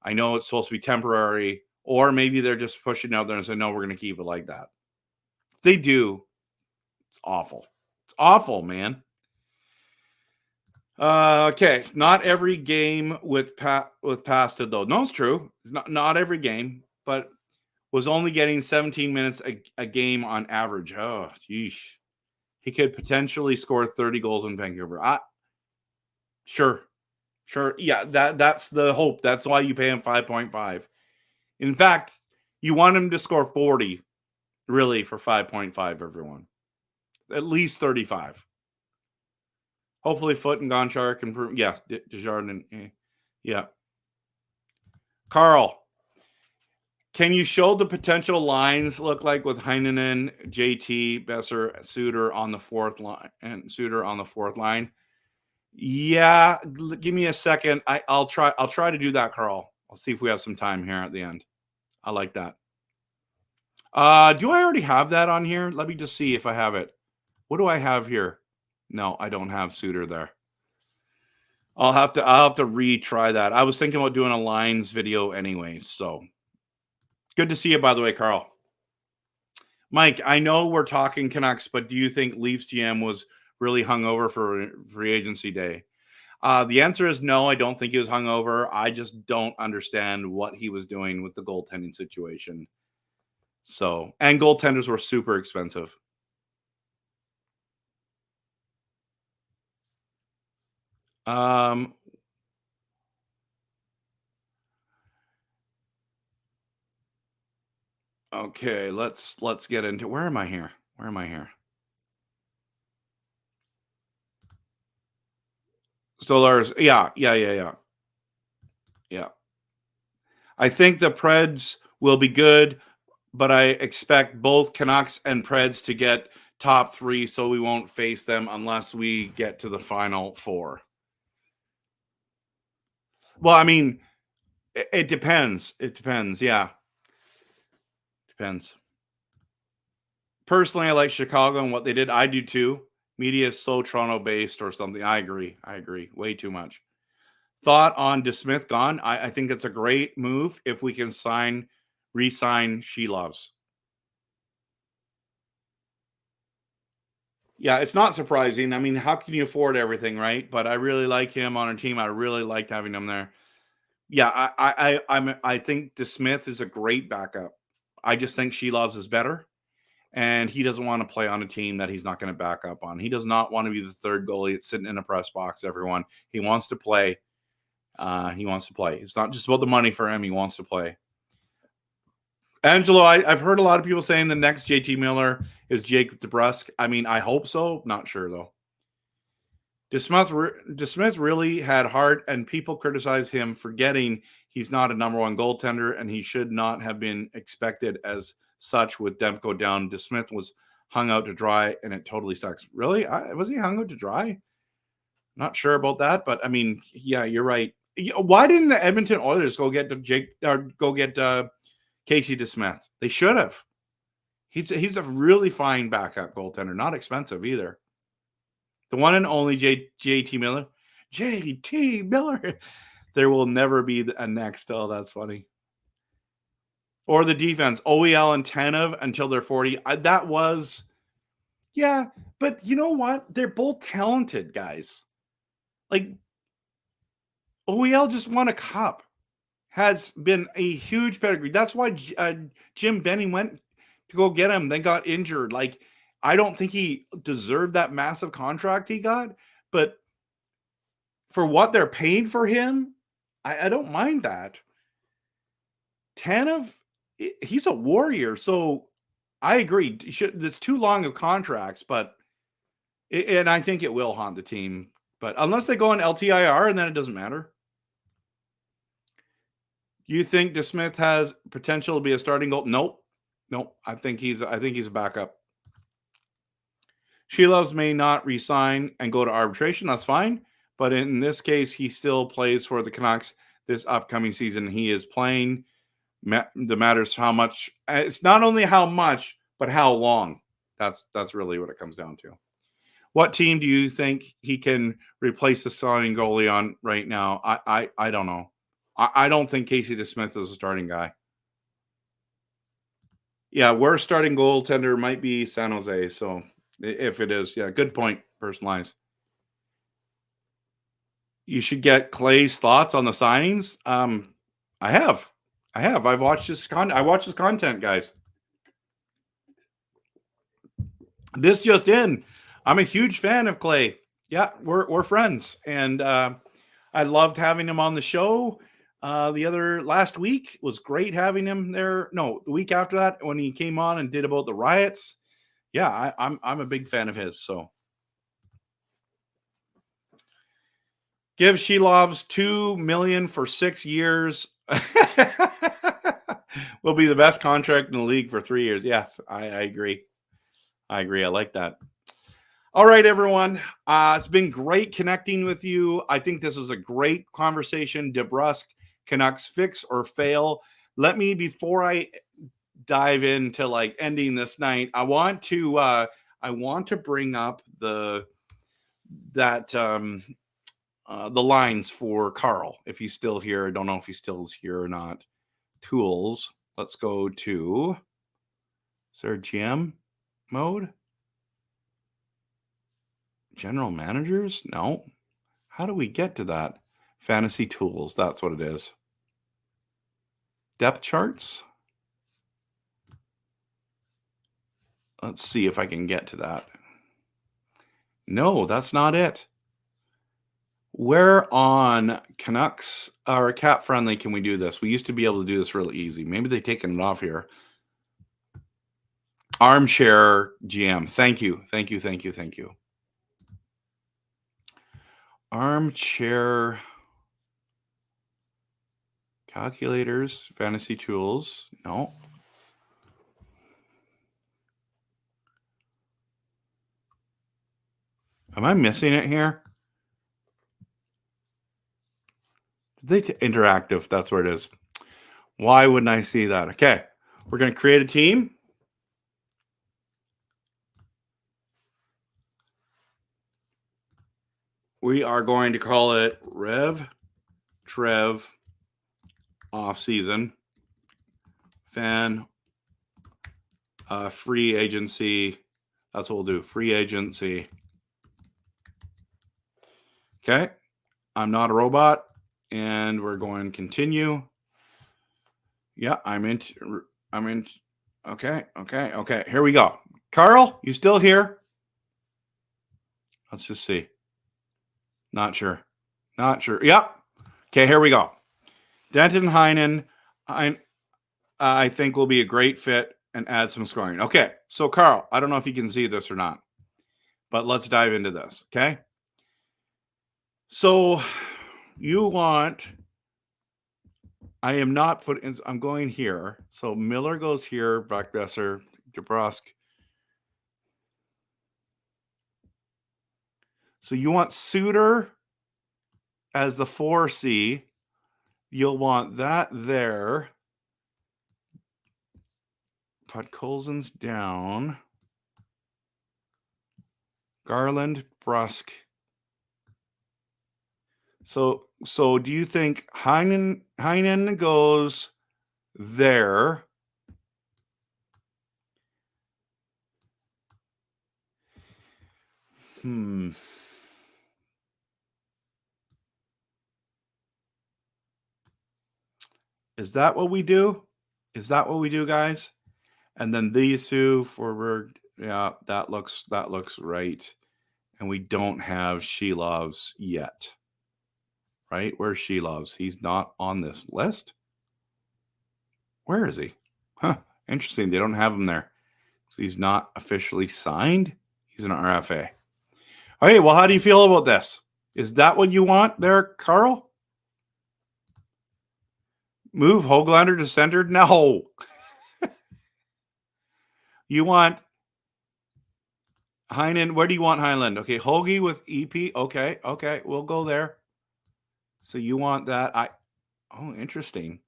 I know it's supposed to be temporary, or maybe they're just pushing out there and saying, no, we're going to keep it like that. If they do, it's awful. It's awful, man. Okay. Not every game with Pasta, though. No, it's true. It's not every game, but was only getting 17 minutes a game on average. Oh, yeesh. He could potentially score 30 goals in Vancouver. Sure. Yeah, that's the hope. That's why you pay him 5.5. In fact, you want him to score 40, really, for 5.5, everyone. At least 35. Hopefully Foot and Gonchar can prove. Yeah, Desjardins. Yeah. Carl, can you show the potential lines look like with Heinonen, JT, Besser, Suter on the fourth line? Yeah, give me a second. I'll try to do that, Carl. I'll see if we have some time here at the end. I like that. Do I already have that on here? Let me just see if I have it. What do I have here? No, I don't have Suter there. I'll have to retry that. I was thinking about doing a lines video anyway, so good to see you, by the way, Carl. Mike, I know we're talking Canucks, but do you think Leafs GM was really hungover for free agency day? The answer is no, I don't think he was hungover. I just don't understand what he was doing with the goaltending situation. So, and goaltenders were super expensive. Okay, let's get into where am I here? Stolarz, yeah. I think the Preds will be good, but I expect both Canucks and Preds to get top 3, so we won't face them unless we get to the final 4. Well, I mean, it depends. Yeah. Depends. Personally, I like Chicago and what they did. I do too. Media is so Toronto-based or something. I agree. Way too much. Thought on DeSmith gone? I think it's a great move if we can re-sign She Loves. Yeah, it's not surprising. I mean, how can you afford everything, right? But I really like him on our team. I really liked having him there. Yeah, I think DeSmith is a great backup. I just think She Loves is better, and he doesn't want to play on a team that he's not going to back up on. He does not want to be the third goalie that's sitting in a press box. Everyone, he wants to play. It's not just about the money for him. He wants to play. Angelo, I've heard a lot of people saying the next JT Miller is Jake DeBrusk. I mean, I hope so. Not sure, though. DeSmith really had heart, and people criticize him for forgetting he's not a number 1 goaltender, and he should not have been expected as such with Demko down. DeSmith was hung out to dry, and it totally sucks. Really? Was he hung out to dry? Not sure about that, but I mean, yeah, you're right. Why didn't the Edmonton Oilers go get Casey DeSmith? They should have. He's a really fine backup goaltender, not expensive either. The one and only JT Miller. JT Miller. There will never be a next. Oh, that's funny. Or the defense, OEL and Tanev until they're 40. That was, yeah, but you know what? They're both talented guys. Like, OEL just won a cup. Has been a huge pedigree. That's why Jim Benning went to go get him. They got injured. Like, I don't think he deserved that massive contract he got, but for what they're paying for him, I don't mind that. Tanev, he's a warrior, so I agree. It's too long of contracts, but and I think it will haunt the team But unless they go on LTIR, and then it doesn't matter. You think DeSmith has potential to be a starting goal? Nope. I think he's a backup. Sheloves may not resign and go to arbitration. That's fine. But in this case, he still plays for the Canucks this upcoming season. He is playing. The matters how much. It's not only how much, but how long. That's really what it comes down to. What team do you think he can replace the starting goalie on right now? I don't know. I don't think Casey DeSmith is a starting guy. Yeah, worst starting goaltender might be San Jose. So if it is, yeah, good point, personalized. You should get Clay's thoughts on the signings. I have. I've watched his content. I watch his content, guys. This just in. I'm a huge fan of Clay. Yeah, we're friends, and I loved having him on the show. Last week was great having him there. No, the week after that when he came on and did about the riots. Yeah, I'm a big fan of his. So give Shelovs $2 million for 6 years. Will be the best contract in the league for 3 years. Yes, I agree. I like that. All right, everyone. It's been great connecting with you. I think this is a great conversation. DeBrusk, Canucks fix or fail. Let me, before I dive into like ending this night, I want to bring up the lines for Carl, if he's still here. I don't know if he still is here or not. Tools. Let's go to, is there a GM mode? General managers? No. How do we get to that? Fantasy tools. That's what it is. Depth charts. Let's see if I can get to that. No, that's not it. Where on Canucks or Cap Friendly can we do this? We used to be able to do this really easy. Maybe they've taken it off here. Armchair GM. Thank you. Armchair calculators, fantasy tools. No. Am I missing it here? Interactive. That's where it is. Why wouldn't I see that? Okay. We're going to create a team. We are going to call it RevTrev Off-Season Fan Free Agency. That's what we'll do. Free Agency. Okay. I'm not a robot. And we're going to continue. Yeah, I'm in. Okay. Here we go. Carl, you still here? Let's just see. Not sure. Yep. Okay, here we go. Denton Heinen, I think will be a great fit and add some scoring. Okay, so Carl, I don't know if you can see this or not, but let's dive into this, okay? So you want, I am not putting, I'm going here. So Miller goes here, Brockbesser, DeBrusk. So you want Suter as the 4C. You'll want that there. Podkolzin's down. Garland, Brusk. So do you think Heinen goes there? Is that what we do? Guys? And then these two forward, yeah, that looks right. And we don't have Shelovs yet. Right? Where's Shelovs? He's not on this list. Where is he? Huh. Interesting. They don't have him there. So he's not officially signed. He's an RFA. Okay, well, how do you feel about this? Is that what you want there, Carl? Move Hoglander to center? No. You want Heinen. Where do you want Heinlein? Okay, Hoagie with EP. Okay, we'll go there. So you want that? Oh, interesting.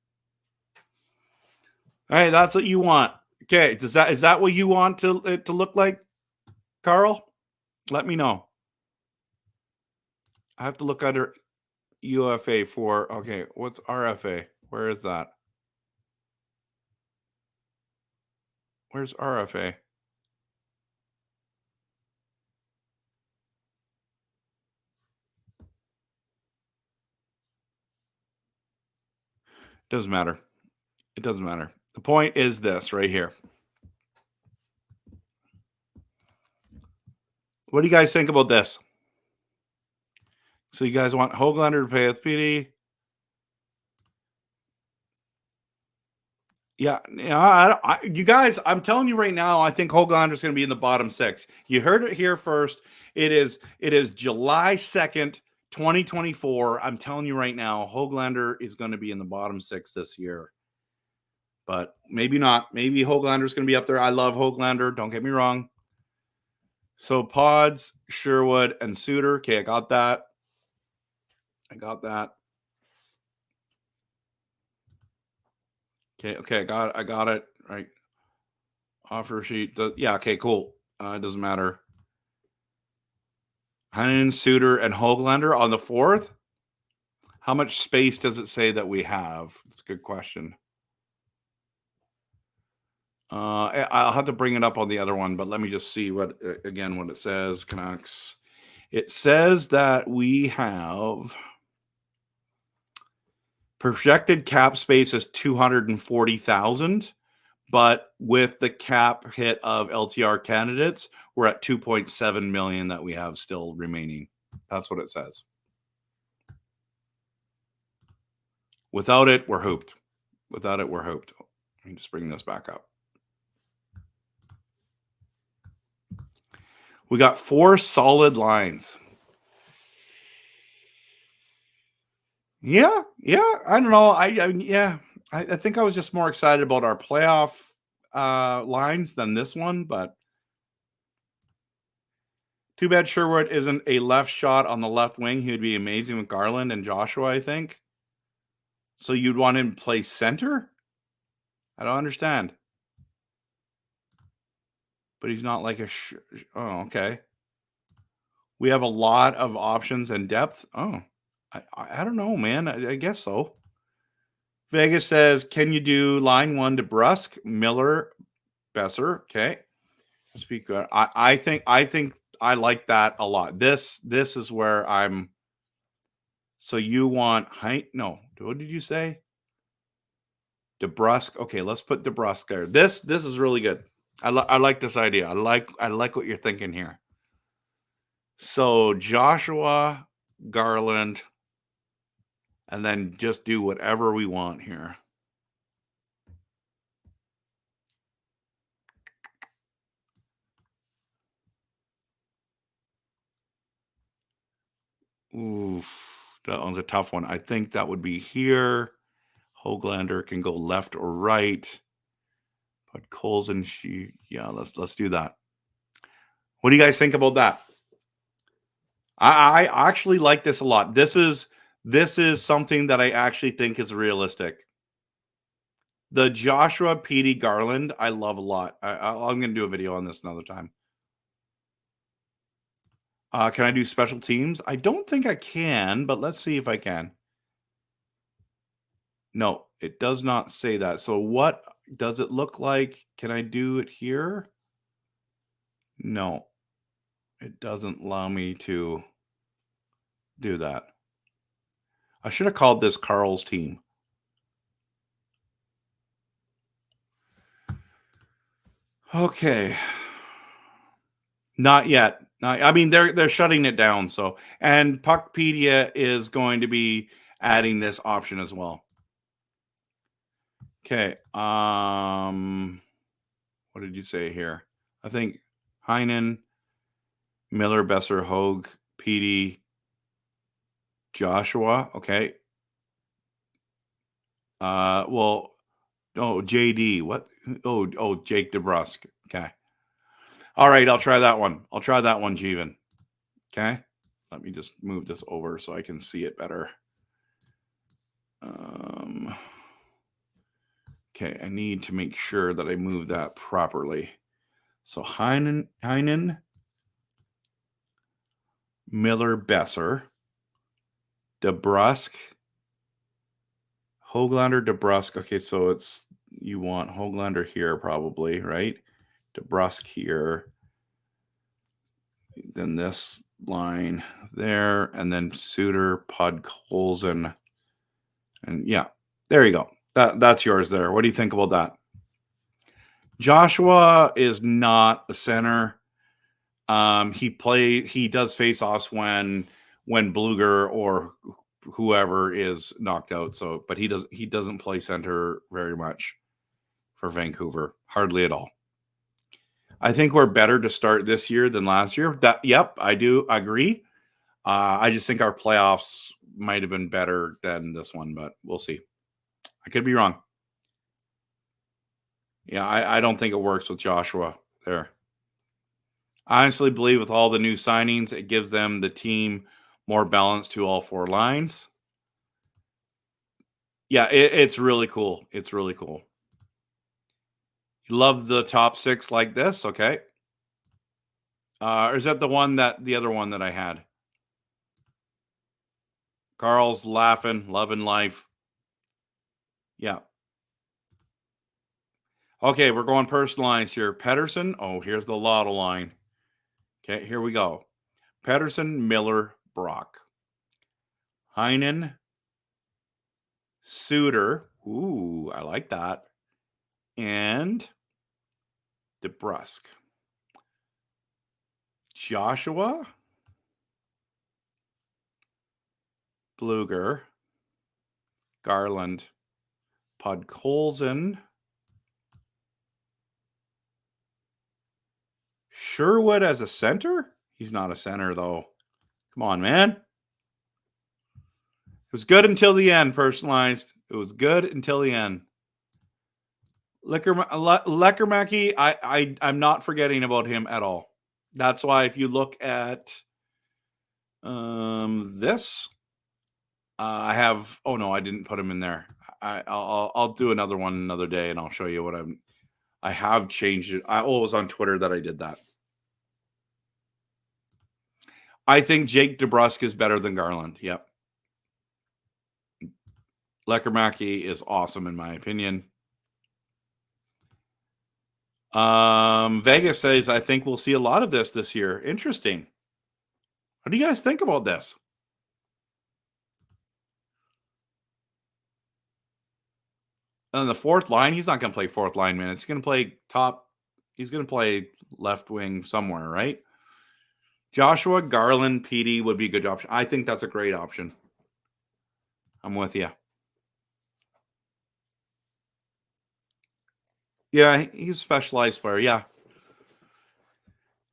All right, that's what you want. Okay, is that what you want to look like, Carl? Let me know. I have to look under UFA for, okay, what's RFA? Where is that? Where's RFA? Doesn't matter. It doesn't matter. The point is this right here. What do you guys think about this? So you guys want Hoglander to pay with PD? Yeah, you guys, I'm telling you right now, I think Hoglander is going to be in the bottom 6. You heard it here first. It is July 2nd, 2024. I'm telling you right now, Hoglander is going to be in the bottom 6 this year. But maybe not. Maybe Hoglander is going to be up there. I love Hoglander. Don't get me wrong. So Pods, Sherwood, and Suter. Okay, I got that. Okay, I got it. Right. Offer sheet. Yeah, okay, cool. It doesn't matter. Heinen, Suter, and Hoglander on the 4th. How much space does it say that we have? That's a good question. I'll have to bring it up on the other one, but let me just see what it says. Canucks. It says that we have projected cap space is 240,000, but with the cap hit of LTR candidates, we're at 2.7 million that we have still remaining. That's what it says. Without it, we're hooped. Let me just bring this back up. We got 4 solid lines. Yeah. I don't know. I think I was just more excited about our playoff lines than this one, but too bad Sherwood isn't a left shot on the left wing. He would be amazing with Garland and Joshua, I think. So you'd want him to play center? I don't understand. But he's not like oh, okay. We have a lot of options and depth. Oh, I don't know, man. I guess so. Vegas says, can you do line 1 DeBrusk, Miller, Besser? Okay. Speak good. I think I like that a lot. This is where I'm. So you want height? No. What did you say? DeBrusk. Okay, let's put DeBrusk there. This is really good. I like this idea. I like what you're thinking here. So Joshua, Garland, and then just do whatever we want here. Oof, that one's a tough one. I think that would be here. Hoglander can go left or right. But Coles and yeah, let's do that. What do you guys think about that? I actually like this a lot. This is something that I actually think is realistic. The Joshua Petey Garland, I love a lot. I'm going to do a video on this another time. Can I do special teams? I don't think I can, but let's see if I can. No, it does not say that. So what does it look like? Can I do it here? No, it doesn't allow me to do that. I should have called this Carl's team. Okay. Not yet. I mean, they're shutting it down. So, and Puckpedia is going to be adding this option as well. Okay. What did you say here? I think Heinen, Miller, Besser, Hogue, Petey, Joshua. Okay. Well, oh, JD. What? Oh, Jake DeBrusk. Okay. All right, I'll try that one. I'll try that one, Jeevan. Okay. Let me just move this over so I can see it better. Okay, I need to make sure that I move that properly. So Heinen, Miller, Besser, DeBrusk, Höglander, DeBrusk. Okay, so it's you want Höglander here probably, right? DeBrusk here. Then this line there, and then Suter, Podkolzin, and yeah, there you go. That's yours there. What do you think about that? Joshua is not a center. He does face-offs when Bluger or whoever is knocked out. So, but he doesn't play center very much for Vancouver, hardly at all. I think we're better to start this year than last year. Yep, I do agree. I just think our playoffs might have been better than this one, but we'll see. I could be wrong. Yeah, I don't think it works with Joshua there. I honestly believe with all the new signings, it gives them the team more balance to all four lines. Yeah, it's really cool. It's really cool. You love the top six like this, okay? Or is that the other one that I had? Carl's laughing, loving life. Yeah. Okay, we're going personalized here. Pedersen. Oh, here's the lotto line. Okay, here we go. Pedersen, Miller, Brock. Heinen, Suter. Ooh, I like that. And DeBrusk. Joshua, Bluger, Garland, Podkolzin, Sherwood as a center? He's not a center, though. Come on, man. It was good until the end, personalized. It was good until the end. Leckermacki, I'm not forgetting about him at all. That's why if you look at this, I have. Oh no, I didn't put him in there. I'll do another one another day, and I'll show you what I have changed it. It was on Twitter that I did that. I think Jake DeBrusk is better than Garland. Yep. Leckermacki is awesome in my opinion. Vegas says, I think we'll see a lot of this year. Interesting. What do you guys think about this? On the fourth line, he's not going to play fourth line minutes. He's going to play top. He's going to play left wing somewhere, right? Joshua, Garland, Petey would be a good option. I think that's a great option. I'm with you. Yeah, he's a specialized player. Yeah.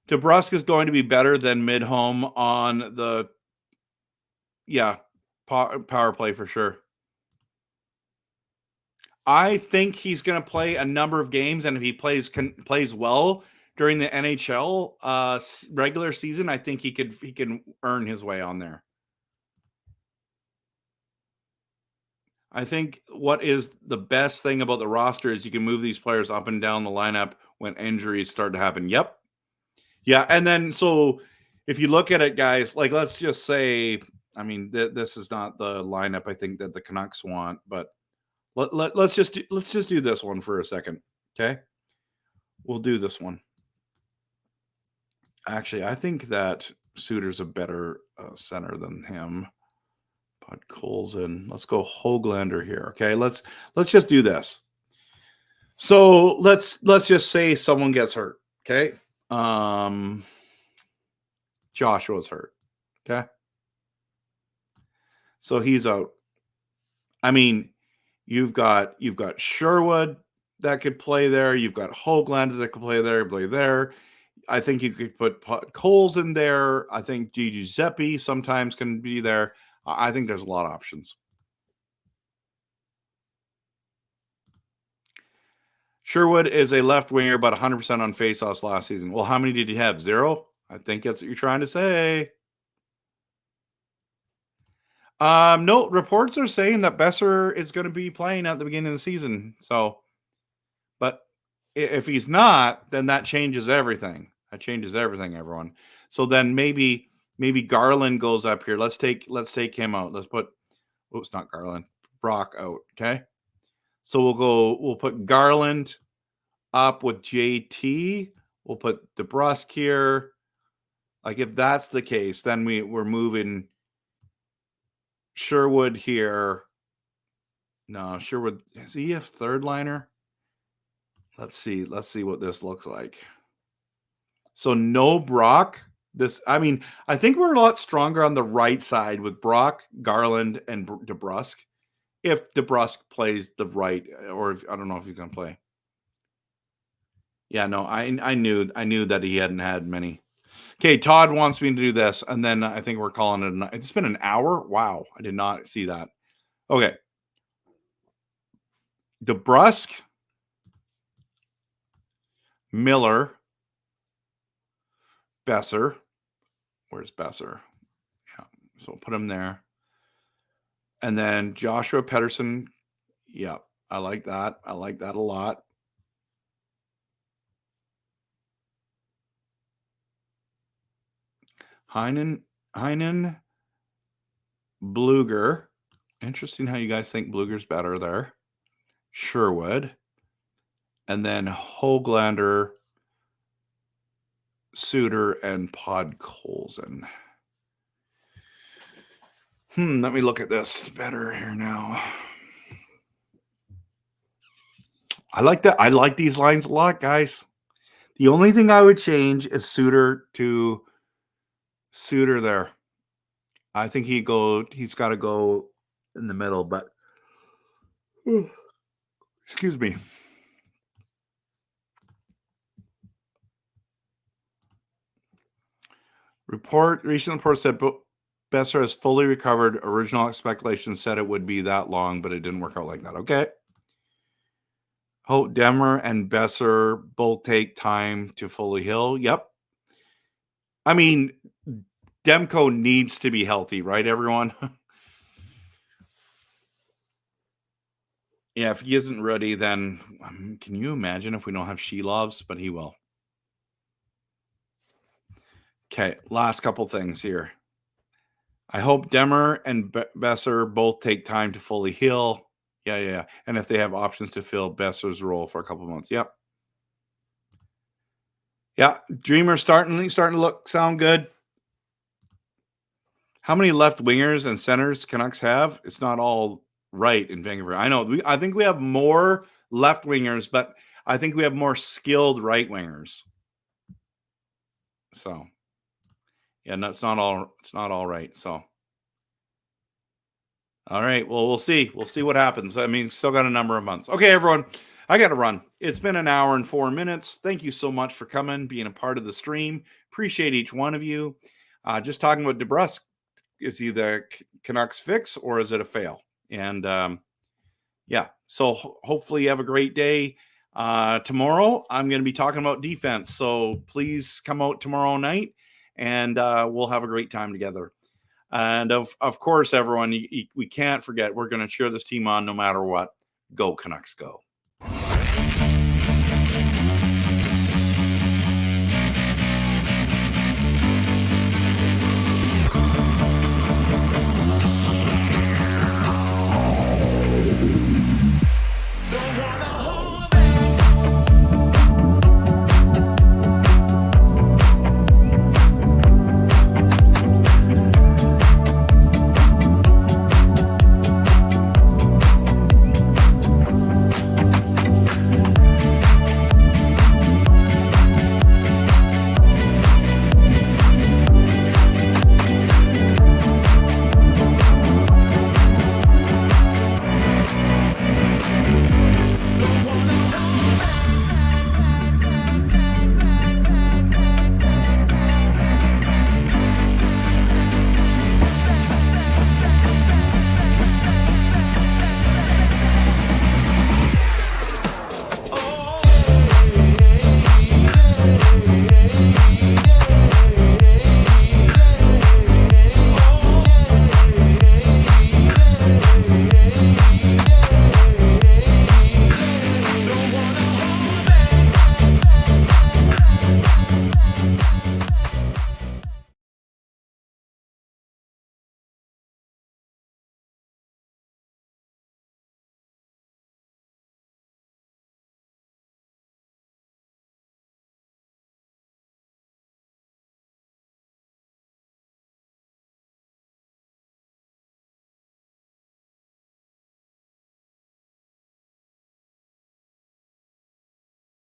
DeBrusk is going to be better than Midholm on the power play for sure. I think he's going to play a number of games, and if he plays well during the NHL regular season, I think he can earn his way on there. I think what is the best thing about the roster is you can move these players up and down the lineup when injuries start to happen. Yep. Yeah, and then so if you look at it, guys, like let's just say, I mean, this is not the lineup I think that the Canucks want, but let's just do this one for a second, okay? We'll do this one. Actually, I think that Suter's a better center than him. Podkolzin. Let's go Höglander here. Okay, let's just do this. So let's just say someone gets hurt. Okay, Joshua's hurt. Okay, so he's out. I mean, you've got Sherwood that could play there. You've got Höglander that could play there. I think you could put Coles in there. I think Gigi Zeppi sometimes can be there. I think there's a lot of options. Sherwood is a left winger, but 100% on faceoffs last season. Well, how many did he have? 0? I think that's what you're trying to say. No, reports are saying that Besser is going to be playing at the beginning of the season. So, but if he's not, then that changes everything. That changes everything, everyone. So then maybe Garland goes up here. Let's take him out. Let's put, oops, not Garland, Brock out. Okay. So we'll put Garland up with JT. We'll put DeBrusk here. Like if that's the case, then we're moving Sherwood here. No, Sherwood, is he a third liner? Let's see what this looks like. So no Brock. I think we're a lot stronger on the right side with Brock, Garland, and DeBrusk. If DeBrusk plays the right, or I don't know if he's going to play. Yeah, no, I knew that he hadn't had many. Okay, Todd wants me to do this, and then I think we're calling it. It's been an hour. Wow, I did not see that. Okay, DeBrusk, Miller, Besser. Where's Besser? Yeah, so put him there, and then Joshua Pedersen. Yeah, I like that. I like that a lot. Heinen, Bluger. Interesting how you guys think Bluger's better there. Sherwood. And then Hoglander, Suter, and Podkolzin. Let me look at this better here now. I like that. I like these lines a lot, guys. The only thing I would change is Suter to Suter there. I think he's got to go in the middle, but excuse me. Recent report said Besser has fully recovered. Original speculation said it would be that long, but it didn't work out like that. Okay. Hope Demmer and Besser both take time to fully heal. Yep. I mean, Demko needs to be healthy, right, everyone? Yeah, if he isn't ready, then can you imagine if we don't have Shelovs? But he will. Okay, last couple things here. I hope Demmer and Besser both take time to fully heal. Yeah. And if they have options to fill Besser's role for a couple months. Yep. Yeah, Dreamer's starting to sound good. How many left wingers and centers Canucks have? It's not all right in Vancouver. I know. I think we have more left wingers, but I think we have more skilled right wingers. So, yeah, no, it's not all right. So, all right. Well, we'll see. We'll see what happens. I mean, still got a number of months. Okay, everyone. I got to run. It's been an hour and 4 minutes. Thank you so much for coming, being a part of the stream. Appreciate each one of you. Just talking about DeBrusk. Is he the Canucks fix or is it a fail? And yeah, so hopefully you have a great day. Tomorrow, I'm going to be talking about defense. So please come out tomorrow night and we'll have a great time together. And of course, everyone, we can't forget, we're going to cheer this team on no matter what. Go Canucks, go.